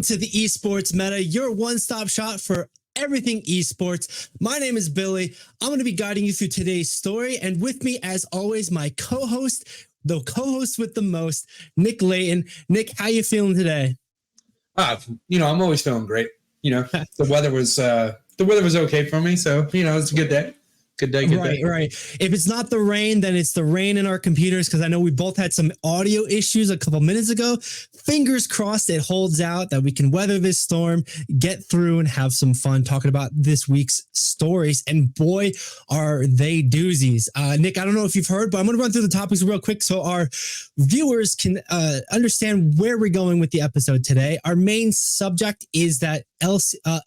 to the Esports Meta, your one-stop shop for everything esports. My name is Billy. I'm going to be guiding you through today's story, and with me, as always, my co-host, the co-host with the most, Nick Layton. Nick, how you feeling today? I'm always feeling great. The weather was okay for me, so it's a good day. Good day. Right. If it's not the rain, then it's the rain in our computers, because I know we both had some audio issues a couple minutes ago. Fingers crossed it holds out, that we can weather this storm, get through, and have some fun talking about this week's stories. And boy, are they doozies. Nick, I don't know if you've heard, but I'm going to run through the topics real quick so our viewers can understand where we're going with the episode today. Our main subject is that LCK,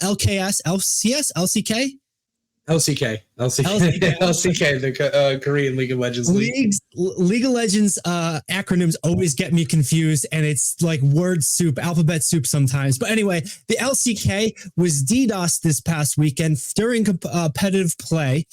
the Korean League of Legends League. League of Legends acronyms always get me confused, and it's like word soup, alphabet soup sometimes. But anyway, the LCK was DDoSed this past weekend during competitive play,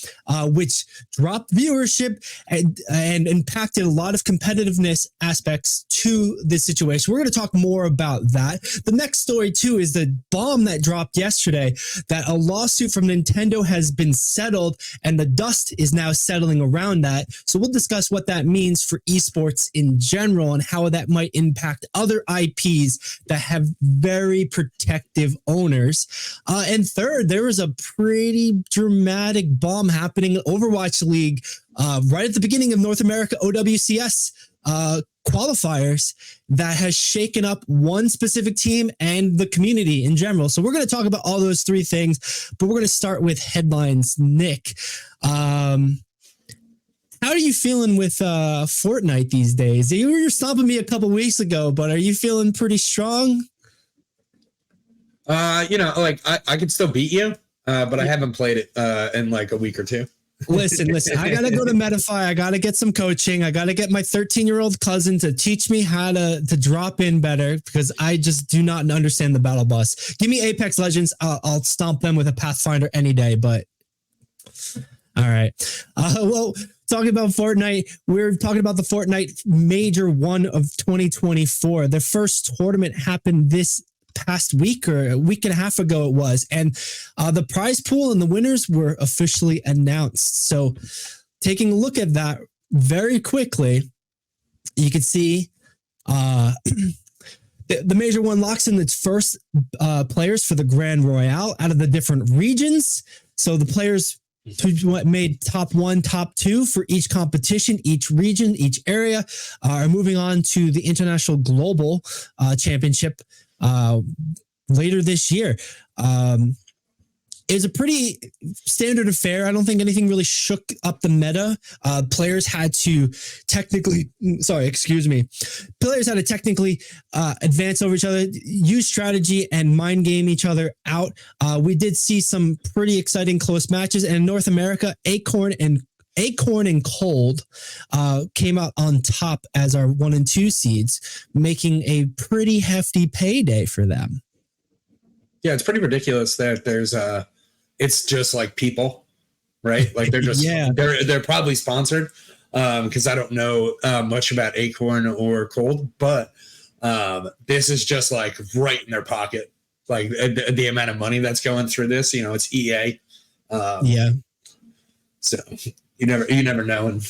which dropped viewership and impacted a lot of competitiveness aspects to this situation. We're going to talk more about that. The next story, too, is the bomb that dropped yesterday, that a lawsuit from Nintendo has been settled, and the dust is now settling around that. So we'll discuss what that means for esports in general and how that might impact other IPs that have very protective owners. And third, there was a pretty dramatic bomb happening in Overwatch League right at the beginning of North America OWCS qualifiers that has shaken up one specific team and the community in general. So we're going to talk about all those three things, but we're going to start with headlines. Nick, how are you feeling with Fortnite these days? You were stopping me a couple weeks ago, but are you feeling pretty strong? I could still beat you, but I haven't played it in like a week or two. Listen, I got to go to Metafy. I got to get some coaching. I got to get my 13-year-old cousin to teach me how to drop in better, because I just do not understand the battle bus. Give me apexlegends. I'll stomp them with a Pathfinder any day, but all right. Well, talking about Fortnite, we're talking about the Fortnite Major 1 of 2024. The first tournament happened this past week, or a week and a half ago it was, and the prize pool and the winners were officially announced. So taking a look at that very quickly, you can see the Major 1 locks in its first players for the Grand Royale out of the different regions. So the players who made top 1, top 2 for each competition, each region, each area, are moving on to the International Global Championship later this year. It's a pretty standard affair. I don't think anything really shook up the meta. Players had to technically advance over each other, use strategy, and mind game each other out. We did see some pretty exciting close matches, and in North America, Acorn and Cold came out on top as our 1 and 2 seeds, making a pretty hefty payday for them. Yeah, it's pretty ridiculous that there's it's just like people, right? Like they're just they're probably sponsored, because I don't know much about Acorn or Cold, but this is just like right in their pocket, like the amount of money that's going through this. It's EA. So you never know. And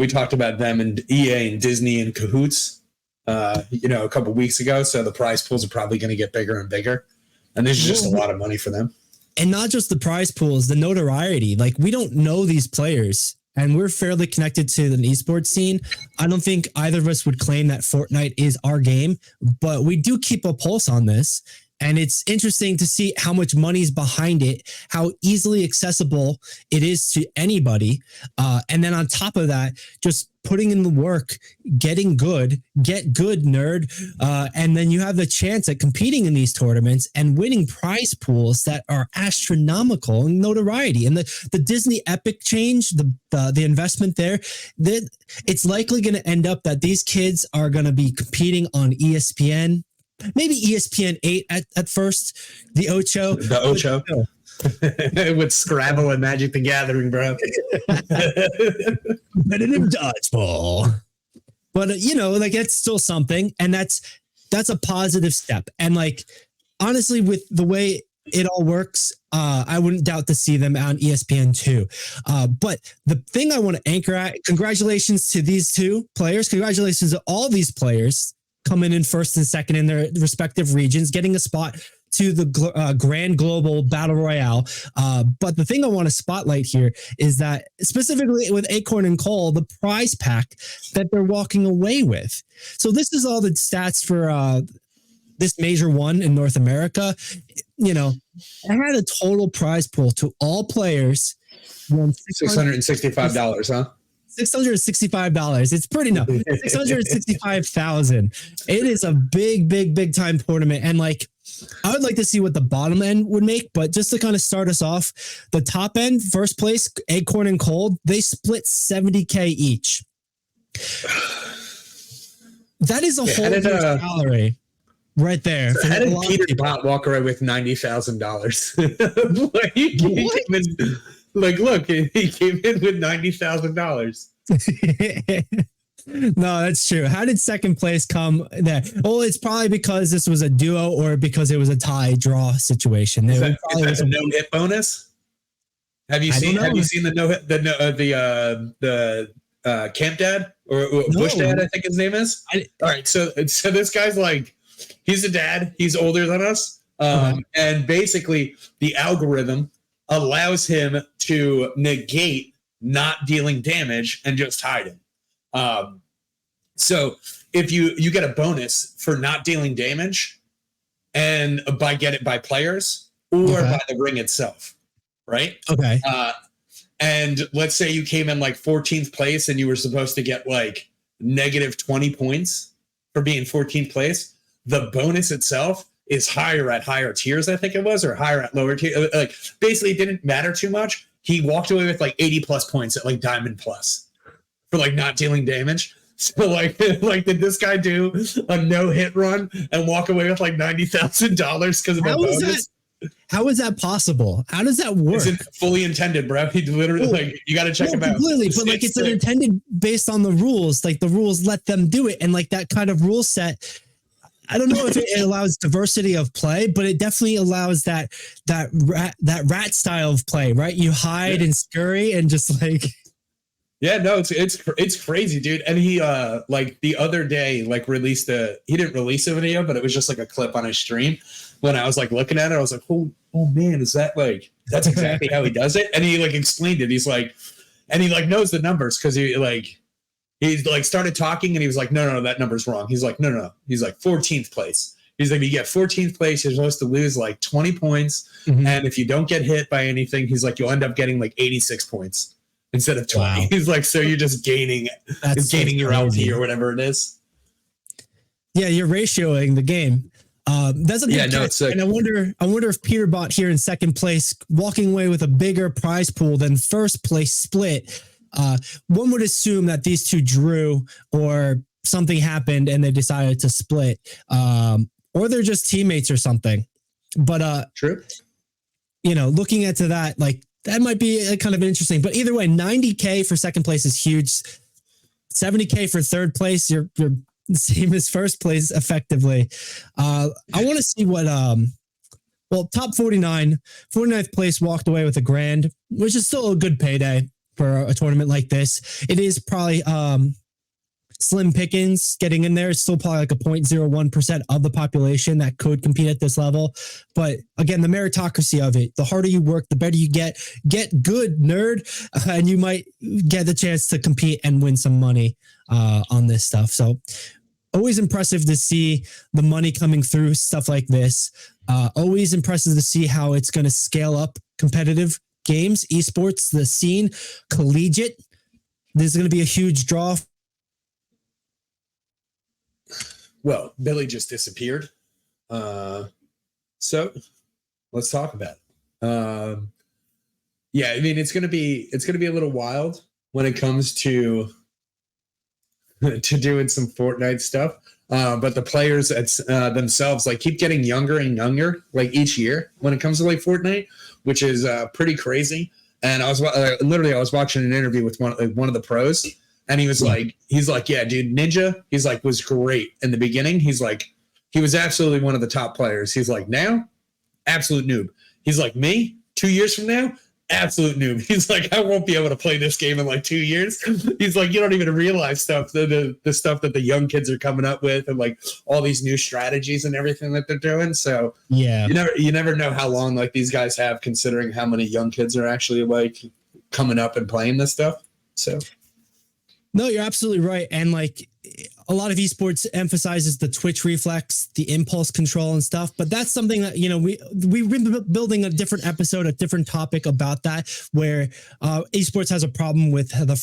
we talked about them and EA and Disney in cahoots a couple weeks ago, so the prize pools are probably going to get bigger and bigger, and there's just a lot of money for them. And not just the prize pools, the notoriety. Like, we don't know these players, and we're fairly connected to the esports scene. I don't think either of us would claim that Fortnite is our game, but we do keep a pulse on this. And it's interesting to see how much money's behind it, how easily accessible it is to anybody. And then on top of that, just putting in the work, get good, nerd. And then you have the chance at competing in these tournaments and winning prize pools that are astronomical in notoriety. And the Disney Epic change, the investment there, it's likely going to end up that these kids are going to be competing on ESPN, maybe ESPN 8 at first, the Ocho. With Scrabble and Magic the Gathering, bro. Competitive dodgeball. But, it's still something. And that's a positive step. And honestly, with the way it all works, I wouldn't doubt to see them on ESPN2. But the thing I want to anchor at, congratulations to these two players. Congratulations to all these players coming in first and second in their respective regions, getting a spot to the Grand Global Battle Royale. But the thing I want to spotlight here is that specifically with Acorn and Cole, the prize pack that they're walking away with. So this is all the stats for this major one in North America. You know, I had a total prize pool to all players. $665, huh? $665. It's pretty no, 665,000. It is a big time tournament. And like, I would like to see what the bottom end would make, but just to kind of start us off, the top end, first place, Acorn and Cold, they split 70K each. That is a whole year's salary right there. So how did Peter Bot walk away with $90,000? Look, he came in with $90,000. No, that's true. How did second place come there? Well, it's probably because this was a duo or because it was a tie draw situation. Is that a no hit bonus? Have you seen the no hit the Camp Dad or Bush Dad? I think his name is. All right, so this guy's like, he's a dad. He's older than us, and basically the algorithm allows him to negate not dealing damage and just hiding. So if you get a bonus for not dealing damage and by players or by the ring itself, right? Okay. And let's say you came in like 14th place and you were supposed to get like negative 20 points for being 14th place. The bonus itself is higher at higher tiers, I think it was, or higher at lower tiers. Like basically it didn't matter too much. He walked away with like 80 plus points at like Diamond Plus for like not dealing damage. So like did this guy do a no hit run and walk away with like $90,000 because of a bonus? How is that possible? How does that work? It's fully intended, bro. He literally you got to check him out. Completely, but like it's intended based on the rules. Like the rules let them do it, and like that kind of rule set. I don't know if it allows diversity of play, but it definitely allows that rat style of play, right? You hide and scurry and just like. Yeah, no, it's crazy, dude. And he like the other day like he didn't release a video, but it was just like a clip on his stream. When I was like looking at it, I was like, oh man, is that like that's exactly how he does it? And he like explained it. He's like, and he like knows the numbers because he started talking and he was like, no, that number's wrong. He's like, no. He's like 14th place. He's like, you get 14th place, you're supposed to lose like 20 points. Mm-hmm. And if you don't get hit by anything, he's like, you'll end up getting like 86 points instead of 20. Wow. He's like, so you're just gaining your LT or whatever it is. Yeah, you're ratioing the game. That's a good catch. It's and I wonder if Peterbot here in second place, walking away with a bigger prize pool than first place split. One would assume that these two drew or something happened and they decided to split, or they're just teammates or something. But true. Looking into that, like that might be kind of interesting. But either way, 90K for second place is huge. 70K for third place. You're the same as first place effectively. I want to see what top 49th place walked away with a grand, which is still a good payday for a tournament like this. It is probably slim pickings getting in there. It's still probably like a 0.01% of the population that could compete at this level. But again, the meritocracy of it, the harder you work, the better you get good, nerd, and you might get the chance to compete and win some money on this stuff. So always impressive to see the money coming through stuff like this. Always impressive to see how it's going to scale up competitive games, esports, the scene, collegiate. There's going to be a huge draw. Well, Billy just disappeared. So let's talk about it. Yeah, I mean, it's going to be a little wild when it comes to doing some Fortnite stuff. But the players themselves like keep getting younger and younger like each year when it comes to like Fortnite, which is pretty crazy. And I was watching an interview with one of the pros, and he's like, yeah, dude, Ninja, he's like, was great in the beginning. He's like, he was absolutely one of the top players. He's like, now, absolute noob. He's like, me, 2 years from now, absolute noob. He's like, I won't be able to play this game in like 2 years. He's like, you don't even realize the stuff that the young kids are coming up with, and like all these new strategies and everything that they're doing. So yeah, you never know how long like these guys have, considering how many young kids are actually like coming up and playing this stuff. So no, you're absolutely right. And like a lot of esports emphasizes the twitch reflex, the impulse control and stuff. But that's something that, we've been building a different episode, a different topic about that, where esports has a problem with the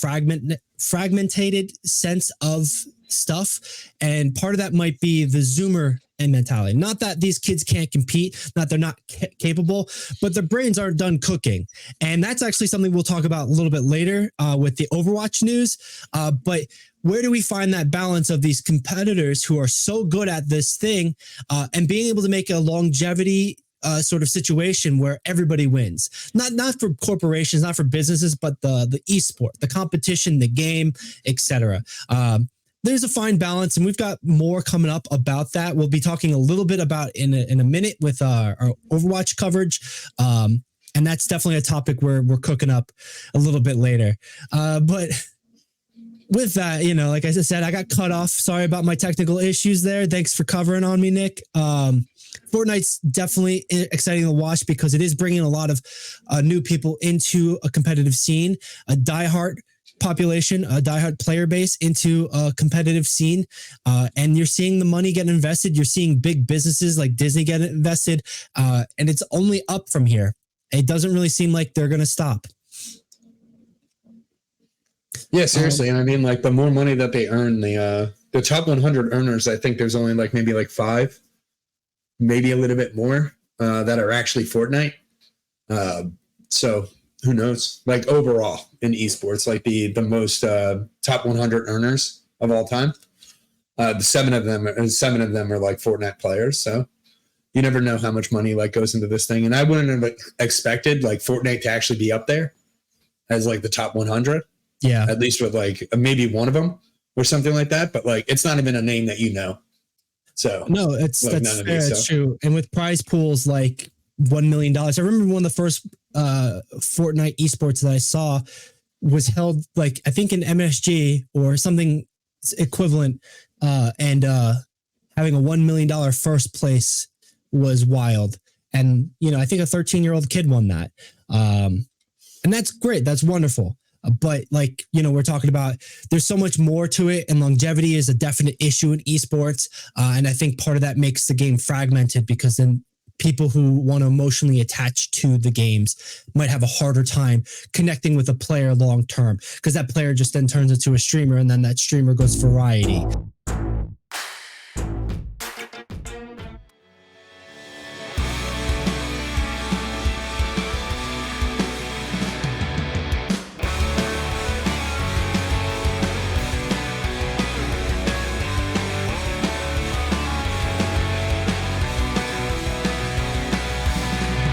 fragmented sense of stuff. And part of that might be the Zoomer and mentality. Not that these kids can't compete, not they're not capable, but their brains aren't done cooking. And that's actually something we'll talk about a little bit later with the Overwatch news. But where do we find that balance of these competitors who are so good at this thing and being able to make a longevity sort of situation where everybody wins? Not for corporations, not for businesses, but the esport, the competition, the game, etc. There's a fine balance, and we've got more coming up about that. We'll be talking a little bit about in a minute with our Overwatch coverage. And that's definitely a topic we're cooking up a little bit later. But with that, like I said, I got cut off. Sorry about my technical issues there. Thanks for covering on me, Nick. Fortnite's definitely exciting to watch because it is bringing a lot of new people into a competitive scene, a diehard population, a diehard player base into a competitive scene. And you're seeing the money get invested. You're seeing big businesses like Disney get invested. And it's only up from here. It doesn't really seem like they're going to stop. Yeah, seriously. And I mean, like the more money that they earn, the top 100 earners, I think there's only like maybe like 5, maybe a little bit more that are actually Fortnite. So who knows? Like overall in esports, like the most top 100 earners of all time, the 7 of them are like Fortnite players. So you never know how much money like goes into this thing. And I wouldn't have expected like Fortnite to actually be up there as like the top 100. Yeah, at least with like maybe one of them or something like that. But like it's not even a name that you know. So no, that's fair. It's true. And with prize pools like $1 million, I remember one of the first Fortnite esports that I saw was held like I think in MSG or something equivalent, and having a $1 million first place was wild. And I think a 13-year-old kid won that, and that's great. That's wonderful. But like, we're talking about there's so much more to it, and longevity is a definite issue in esports. And I think part of that makes the game fragmented because then people who want to emotionally attach to the games might have a harder time connecting with a player long term because that player just then turns into a streamer, and then that streamer goes variety.